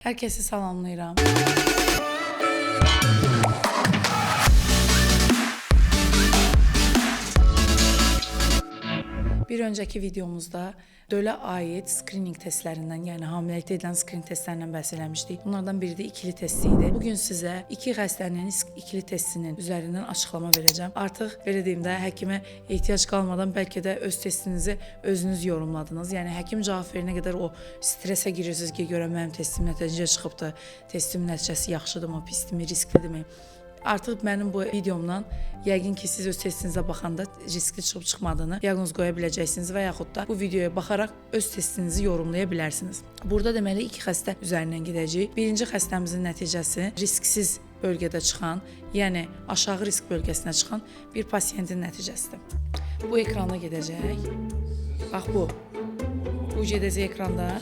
Herkesi salamlayıram. Bir önceki videomuzda dölə aid screening testlərindən, yəni hamiləlikdə edilən screening testlərindən bəhs eləmişdik. Bunlardan biri də ikili test idi. Bugün sizə iki xəstənin ikili testinin üzərindən açıqlama verəcəm. Artıq belə deyim də, həkimə ehtiyac qalmadan bəlkə də öz testinizi özünüz yorumladınız. Yəni həkim cavab verənə qədər o stresə girirsiniz ki, görəm mənim testim nəticə çıxıbdı, testimin nəticəsi yaxşıdırmı, pisdirmi, risklidirmi? Artıq mənim bu videomdan yəqin ki, siz öz testinizə baxanda riskli çıxıb çıxmadığını diaqnoz qoya biləcəksiniz və yaxud da bu videoya baxaraq öz testinizi yorumlaya bilərsiniz. Burada deməli iki xəstə üzərindən gedəcəyik. Birinci xəstəmizin nəticəsi risksiz bölgədə çıxan, yəni aşağı risk bölgəsinə çıxan bir pasiyentin nəticəsidir. Bu ekrana gedəcək. Bax bu. Bu gedəcək ekranda.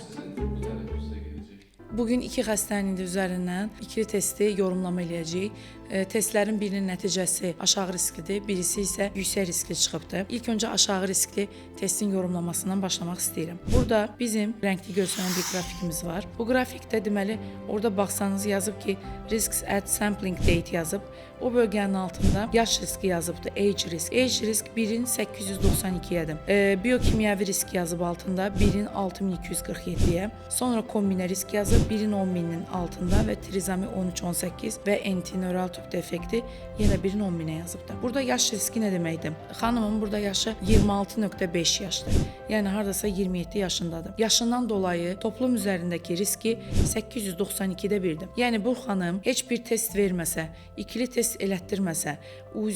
Bugün iki xəstənin üzərindən ikili testi yorumlama eləyəcəyik. Testlərin birinin nəticəsi aşağı risklidir, birisi isə yüksək riskli çıxıbdır. İlk öncə aşağı riskli testin yorumlamasından başlamaq istəyirəm. Burada bizim rəngli göstərən bir qrafikimiz var. Bu grafikdə deməli orada baxsanız yazıb ki, risks at sampling date yazıb. O bölgənin altında yaş riski yazıbdır, age risk. Age risk 1'in 892'yədir. Biyokimyəvi risk yazıb altında 1'in 6247'yə. Sonra kombinə risk yazıb 1'in 10.000'in altında və trizami 1318 və antinöral tüp defekti yenə 1'in 10.000'ə yazıbdır. Burada yaş riski nə deməkdir? Xanımın burada yaşı 26.5 yaşdır. Yəni hardasa 27 yaşındadır. Yaşından dolayı toplum üzərindəki riski 892'də birdir. Yəni bu xanım heç bir test verməsə, ikili test elətdirməsə,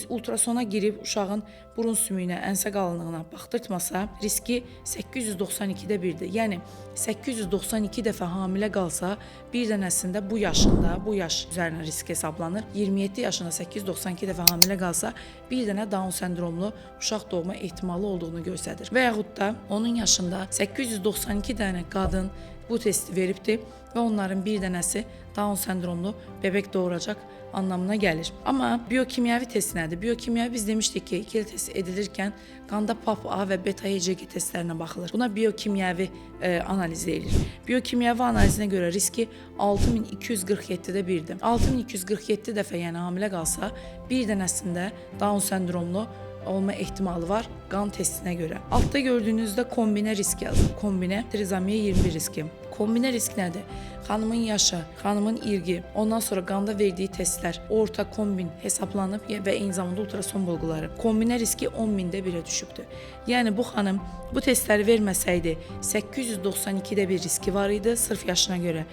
ultrasona girib uşağın burun sümüyünə, ənsə qalınlığına baxdırtmasa, riski 892'də birdir. Yəni 892 dəfə hamilə qalsa, bir dənəsində bu yaşında, bu yaş üzərinə risk hesablanır. 27 yaşında 892 dəfə hamilə qalsa, bir dənə Down sendromlu uşaq doğma ehtimalı olduğunu göstərir. Və yaxud da onun yaşında 892 dənə qadın bu testi veribdir və onların bir dənəsi Down sendromlu bebek doğuracaq anlamına gəlir. Amma biyokimyəvi test nədir? Biyokimyəvi biz demişdik ki, ikili test edilirkən qanda PAP-A və beta-HCG testlərinə baxılır. Buna biyokimyəvi analiz edilir. Biyokimyəvi analizinə görə riski 6247'də birdir. 6247 dəfə yəni hamilə qalsa, bir dənəsində Down sendromlu olma ehtimalı var qan testinə görə. Altda gördüyünüzdə kombinə risk yazılır. Kombinə trizamiya 21 riski. Kombinə risk nədir? Xanımın yaşı, xanımın irqi, ondan sonra qanda verdiyi testlər, orta kombin hesablanıb və eyni zamanda ultrason bulğuları. Kombinə riski 10.000'də 1'ə düşübdür. Yəni bu xanım bu testləri verməsəydi 892'də bir riski var idi sırf yaşına görə.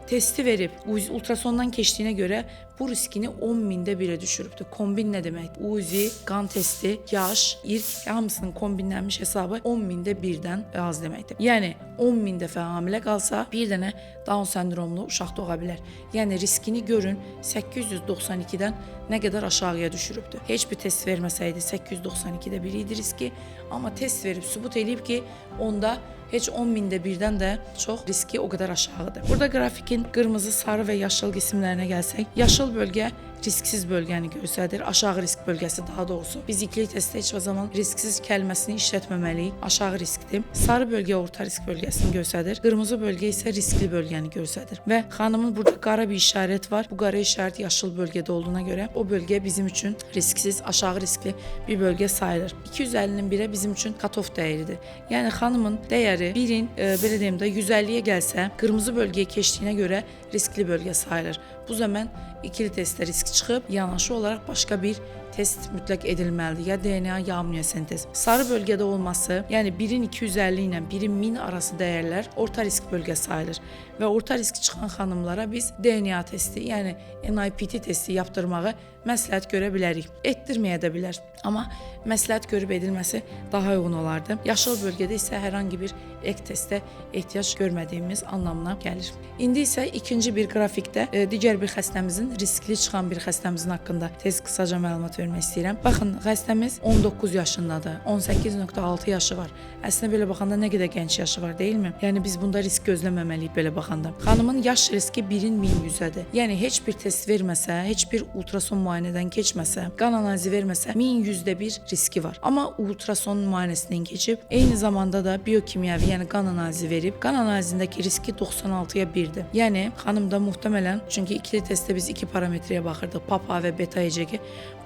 Testi verib ultrasondan keçdiyinə görə bu riskini 10.000'də 1'ə düşürübdür. Kombin nə demək? UZI, qan testi, yaş, irq hamısının kombinlənmiş hesabı 10.000'də 1'dən az deməkdir. Yəni 10.000 dəfə hamilə qalsa bir dənə Down sendromlu uşaq doğa bilər. Yəni riskini görün 892'dən nə qədər aşağıya düşürübdür. Heç bir test verməsəydi 892'də 1 idi riski, amma test verib sübut eləyib ki, onda heç 10.000'də 1'dən də çox riski o qədər aşağıdır. Burada qrafikin qırmızı, sarı və yaşıl qismlərinə gəlsək, yaşıl bölgə risksiz bölgəni göstərir, aşağı risk bölgəsi daha doğrusu. Biz ikili testdə heç zaman risksiz kəlməsini işlətməməliyik, aşağı riskdir. Sarı bölgə orta risk bölgəsini göstərir, qırmızı bölgə isə riskli bölgəni göstərir. Və xanımın burada qara bir işarət var, bu qara işarət yaşıl bölgədə olduğuna görə o bölgə bizim üçün risksiz, aşağı riskli bir bölgə sayılır. 250'nin 1'ə bizim üçün cut-off dəyəridir. Yəni xanımın dəyəri 1'in belə deyim də 150'yə gəlsə, qırmızı bölgəyə keçdiyinə görə riskli bölgə sayılır. Bu zaman ikili testdə risk çıxıb, yanaşı olaraq başqa bir test mütləq edilməlidir. Ya DNA, ya amniyosentez. Sarı bölgədə olması, yəni 1'in 250 ilə 1'in 1000 arası dəyərlər orta risk bölgə sayılır. Və orta risk çıxan xanımlara biz DNA testi, yəni NIPT testi yaptırmağı məsləhət görə bilərik. Etdirməyə də bilər. Amma məsləhət görüb edilməsi daha uyğun olardı. Yaşıl bölgədə isə hər hangi bir ek testə ehtiyac görmədiyimiz anlamına gəlir. İndi isə ikinci bir qrafikdə digər bir xəstəmizin, riskli çıxan bir xəstəmizin haqqında tez qısaca məlumat vermək istəyirəm. Baxın, xəstəmiz 19 yaşındadır. 18.6 yaşı var. Əslində belə baxanda nə qədər gənc yaşı var, deyilmi? Yəni biz bunda risk gözləməməliyik belə baxanda. Xanımın yaş riski 1-in 1100-ədir. Yəni heç bir test verməsə, heç bir ultrason müayinədən keçməsə, qan analizi verməsə 1100-də 1 riski var. Amma ultrason müayinəsindən keçib, eyni zamanda da biokimyəvi, yəni qan analizi verib, qan analizindəki riski 96-ya 1-dir. Yəni xanımda muhtemelen, çünki ikili testdə biz 2 parametrəyə baxırdıq, PAPA və beta ECG.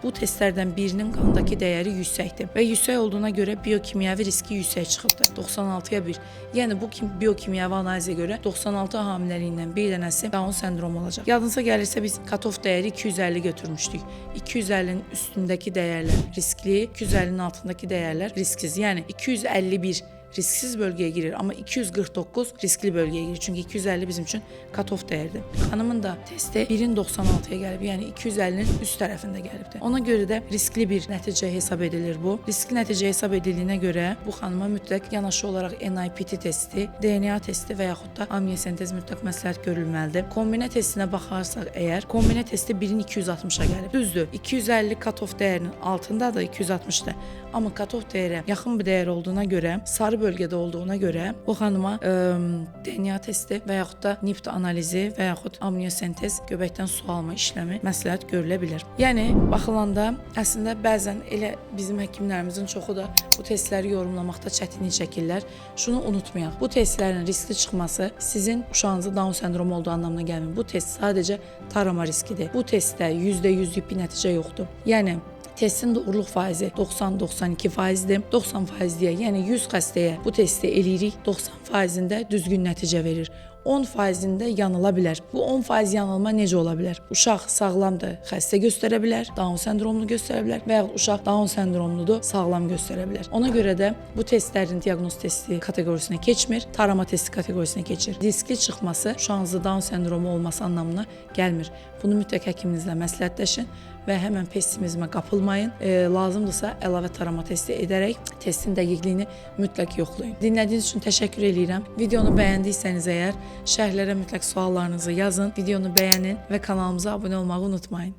Bu testlərdən birinin qandakı dəyəri yüksəkdir və yüksək olduğuna görə biokimyəvi riski yüksək çıxıbdır. 96-ya 1. Yəni bu biokimyəvi analizə görə 96 hamiləliyindən bir dənəsi Down sendromu olacaq. Yadınıza gəlirsə biz cutoff dəyəri 250 götürmüşdük. 250-nin üstündəki dəyərlər riskli, 250-nin altındakı dəyərlər risksiz. Yəni 251 risksiz bölgəyə girir, amma 249 riskli bölgəyə girir. Çünki 250 bizim üçün cutoff dəyərdir. Xanımın da testi 1-in 96-ya gəlib, yəni 250-nin üst tərəfində gəlibdir. Ona görə də riskli bir nəticə hesab edilir bu. Riskli nəticə hesab edildiyinə görə bu xanıma mütləq yanaşı olaraq NIPT testi, DNA testi və yaxud da amniyosentez mütləq məsləhət görülməlidir. Kombinə testinə baxarsaq əgər, kombinə testi 1-in 260-a gəlib. Düzdür, 250 cutoff dəyərinin altındadır, 260-dır. Amma cutoff dəyərə yaxın bir dəyər olduğuna görə, sarı bölgədə olduğuna görə bu xanıma DNA testi və yaxud da NIPT analizi və yaxud amniyosentez göbəkdən su alma işləmi məsləhət görülə bilər. Yəni baxılanda əslində bəzən elə bizim həkimlərimizin çoxu da bu testləri yorumlamaqda çətinlik çəkirlər. Şunu unutmayaq. Bu testlərin riskli çıxması sizin uşağınızda Down sendromu olduğu anlamına gəlmir. Bu test sadəcə tarama riskidir. Bu testdə %100'lük bir nəticə yoxdur. Yəni testin doğruluq faizi 90-92%dir. 90%-yə, yəni 100 xəstəyə bu testi eləyirik, 90%-də düzgün nəticə verir. 10%-də yanıla bilər. Bu 10% yanılma necə ola bilər? Uşaq sağlamdır, xəstə göstərə bilər, Down sendromlu göstərə bilər və ya uşaq Down sendromludur, sağlam göstərə bilər. Ona görə də bu testlərin diaqnoz testi kateqorisinə keçmir, tarama testi kateqorisinə keçir. Riskli çıxması uşağınızda Down sendromu olması anlamına gəlmir. Bunu mütləq həkiminizlə məsləhətləşin və həmən pessimizmə qapılmayın. Lazımdırsa əlavə tarama testi edərək testin dəqiqliyini mütləq yoxlayın. Dinlədiyiniz üçün təşəkkür edirəm. Videonu bəyəndiysəniz əgər, şərhlərə mütləq suallarınızı yazın, videonu bəyənin və kanalımıza abunə olmağı unutmayın.